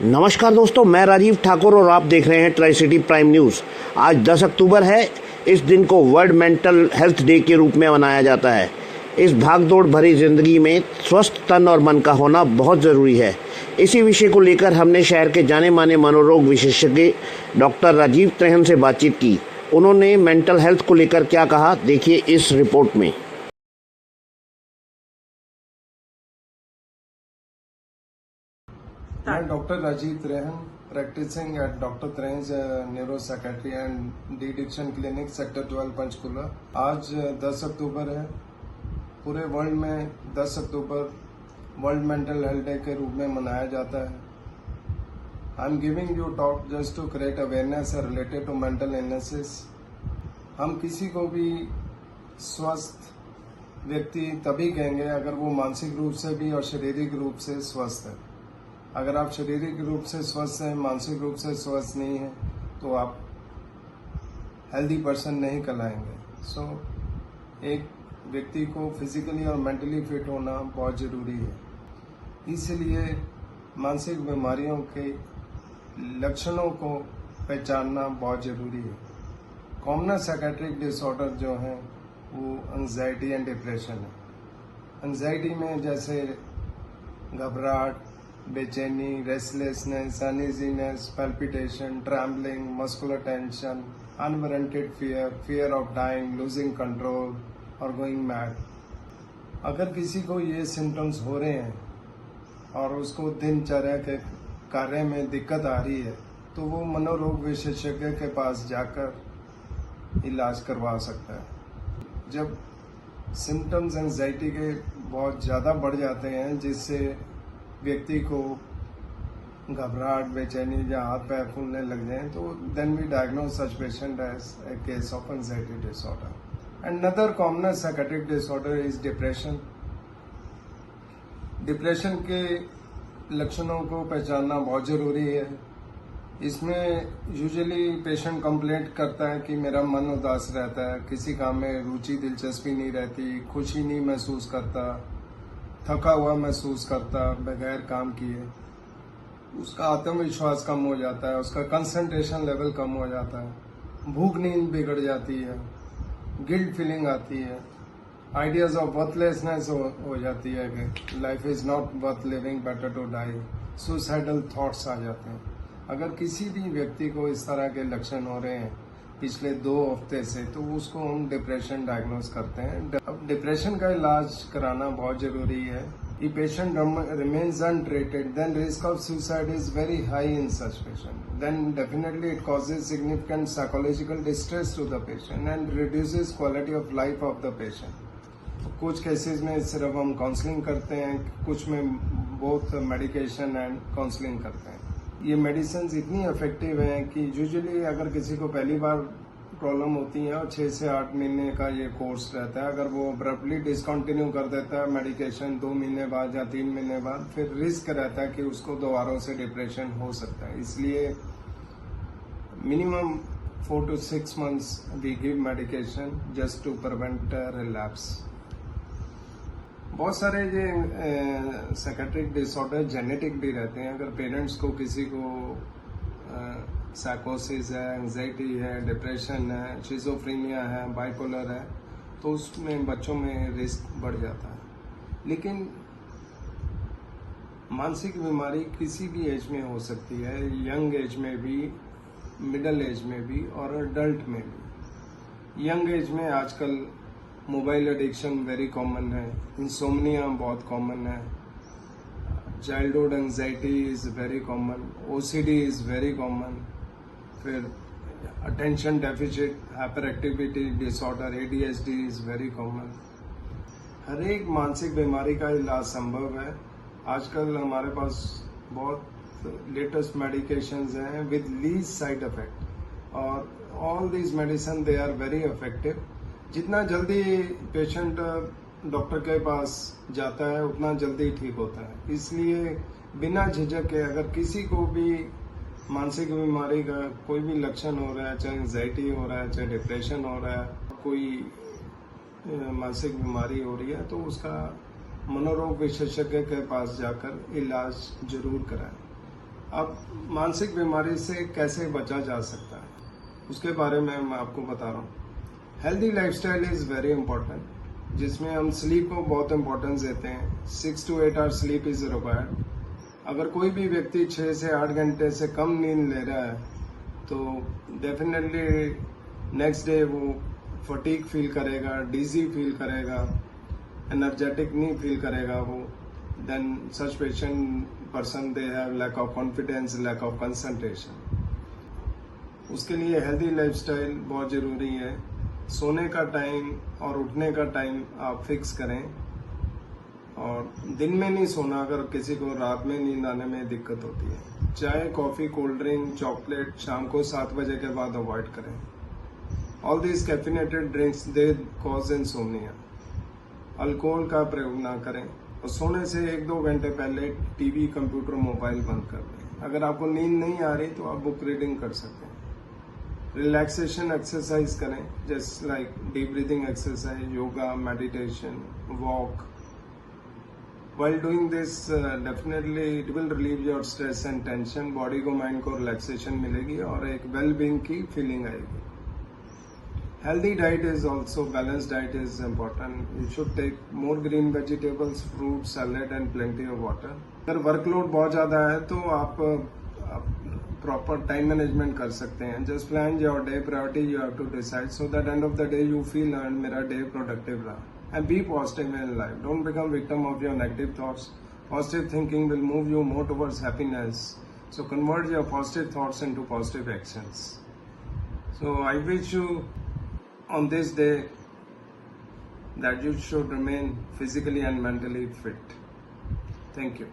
नमस्कार दोस्तों, मैं राजीव ठाकुर और आप देख रहे हैं ट्राई सिटी प्राइम न्यूज़। आज 10 अक्टूबर है। इस दिन को वर्ल्ड मेंटल हेल्थ डे के रूप में मनाया जाता है। इस भागदौड़ भरी ज़िंदगी में स्वस्थ तन और मन का होना बहुत ज़रूरी है। इसी विषय को लेकर हमने शहर के जाने माने मनोरोग विशेषज्ञ डॉक्टर राजीव त्रेहन से बातचीत की। उन्होंने मेंटल हेल्थ को लेकर क्या कहा, देखिए इस रिपोर्ट में। मैं doctor Rajiv Trehan, practising at doctor Trehan's neuropsychiatry and de addiction clinic sector 12 Panchkula. आज 10 अक्टूबर है। पूरे वर्ल्ड में 10 October world mental health day के रूप में मनाया जाता है। I am giving you talk just to create awareness related to mental illnesses. हम किसी को भी स्वस्थ व्यक्ति तभी कहेंगे अगर वो मानसिक रूप से भी और शारीरिक रूप से स्वस्थ है। अगर आप शारीरिक रूप से स्वस्थ हैं, मानसिक रूप से स्वस्थ नहीं है, तो आप हेल्दी पर्सन नहीं कहलाएंगे। सो एक व्यक्ति को फिजिकली और मेंटली फिट होना बहुत ज़रूरी है। इसलिए मानसिक बीमारियों के लक्षणों को पहचानना बहुत ज़रूरी है। कॉमन साइकेट्रिक डिसऑर्डर जो है वो एंजाइटी एंड डिप्रेशन है। एंजाइटी में जैसे घबराहट, बेचैनी, restlessness, uneasiness, palpitation, trembling, muscular tension, unwarranted fear, fear of dying, losing control और गोइंग मैड। अगर किसी को ये सिम्टम्स हो रहे हैं और उसको दिनचर्या के कार्य में दिक्कत आ रही है, तो वो मनोरोग विशेषज्ञ के पास जाकर इलाज करवा सकता है। जब सिम्टम्स एंजाइटी के बहुत ज़्यादा बढ़ जाते हैं, जिससे व्यक्ति को घबराहट, बेचैनी या हाथ पैर फूलने लग जाए, तो then we diagnose such patient as a case of anxiety disorder. Another common psychiatric disorder is depression. Depression के लक्षणों को पहचानना बहुत जरूरी है। इसमें यूजुअली पेशेंट कंप्लेंट करता है कि मेरा मन उदास रहता है, किसी काम में रुचि दिलचस्पी नहीं रहती, खुशी नहीं महसूस करता, थका हुआ महसूस करता बगैर काम किए, उसका आत्मविश्वास कम हो जाता है, उसका कंसंट्रेशन लेवल कम हो जाता है, भूख नींद बिगड़ जाती है, गिल्ट फीलिंग आती है, आइडियाज ऑफ वर्थलेसनेस हो जाती है कि life is not worth living, better to die, suicidal thoughts आ जाते हैं। अगर किसी भी व्यक्ति को इस तरह के लक्षण हो रहे हैं पिछले 2 हफ्ते से, तो उसको हम डिप्रेशन डायग्नोज करते हैं। अब डिप्रेशन का इलाज कराना बहुत जरूरी है। If patient remains untreated, then risk of suicide is very high in such patient. Then definitely it causes significant psychological distress to the patient and reduces quality of life of the patient. कुछ cases में सिर्फ हम counselling करते हैं, कुछ में both medication and counselling करते हैं। ये मेडिसिन इतनी इफेक्टिव हैं कि यूजुअली अगर किसी को पहली बार प्रॉब्लम होती है और 6 से 8 महीने का ये कोर्स रहता है, अगर वो अब्रप्टली डिसकंटिन्यू कर देता है मेडिकेशन 2 महीने बाद या 3 महीने बाद, फिर रिस्क रहता है कि उसको दोबारा से डिप्रेशन हो सकता है। इसलिए minimum 4 to 6 months we give medication just to prevent relapse. बहुत सारे ये साइकेट्रिक डिसऑर्डर जेनेटिक भी रहते हैं। अगर पेरेंट्स को किसी को साइकोसिस है, एंजाइटी है, डिप्रेशन है, शिज़ोफ्रेनिया है, बाइपोलर है, तो उसमें बच्चों में रिस्क बढ़ जाता है। लेकिन मानसिक बीमारी किसी भी एज में हो सकती है, यंग एज में भी, मिडिल एज में भी और अडल्ट में भी। यंग एज में आजकल मोबाइल एडिक्शन वेरी कॉमन है, इंसोम्निया बहुत कॉमन है, childhood anxiety is very common, OCD is very common, फिर attention deficit hyperactivity disorder ADHD is very common. हर एक मानसिक बीमारी का इलाज संभव है। आजकल हमारे पास बहुत लेटेस्ट मेडिकेशंस हैं विद लीस्ट साइड इफेक्ट, और all these medicine they are very effective. जितना जल्दी पेशेंट डॉक्टर के पास जाता है उतना जल्दी ठीक होता है। इसलिए बिना झिझक के अगर किसी को भी मानसिक बीमारी का कोई भी लक्षण हो रहा है, चाहे एंजाइटी हो रहा है, चाहे डिप्रेशन हो रहा है, कोई मानसिक बीमारी हो रही है, तो उसका मनोरोग विशेषज्ञ के पास जाकर इलाज जरूर कराएं। अब मानसिक बीमारी से कैसे बचा जा सकता है उसके बारे में मैं आपको बता रहा हूँ। Healthy lifestyle is very important, जिसमें हम स्लीप को बहुत इंपॉर्टेंस देते हैं। 6 to 8 hour sleep is required. अगर कोई भी व्यक्ति 6 से 8 घंटे से कम नींद ले रहा है तो डेफिनेटली नेक्स्ट डे वो फटीग फील करेगा, डिजी फील करेगा, एनर्जेटिक नहीं फील करेगा वो। Then such person they have lack of confidence, lack of concentration. उसके लिए हेल्दी लाइफस्टाइल बहुत ज़रूरी है। सोने का टाइम और उठने का टाइम आप फिक्स करें, और दिन में नहीं सोना अगर किसी को रात में नींद आने में दिक्कत होती है। चाय, कॉफ़ी, कोल्ड ड्रिंक, चॉकलेट शाम को 7 बजे के बाद अवॉइड करें। All these caffeinated drinks they cause insomnia. Alcohol का प्रयोग ना करें, और सोने से 1-2 घंटे पहले टीवी, कंप्यूटर, मोबाइल बंद कर दें। अगर आपको नींद नहीं आ रही तो आप बुक रीडिंग कर सकते हैं। रिलैक्सेशन एक्सरसाइज करें, जैसे like deep breathing exercise, yoga, meditation, walk. While doing this, definitely it will relieve your stress and tension. Body को, माइंड को रिलैक्सेशन मिलेगी और एक वेल बीइंग की फीलिंग आएगी। Healthy diet is also, balance diet is important. You should take more green vegetables, fruit, salad and plenty of water. अगर workload बहुत ज़्यादा है तो आप प्रॉपर टाइम मैनेजमेंट कर सकते हैं। Just plan your day, priority you have to decide, so that end of the day you feel मेरा डे प्रोडक्टिव रहा। And be positive in life. Don't become victim of your negative thoughts. Positive thinking will move you more towards happiness. So convert your positive thoughts into positive actions. So I wish you on this day that you should remain physically and mentally fit. Thank you.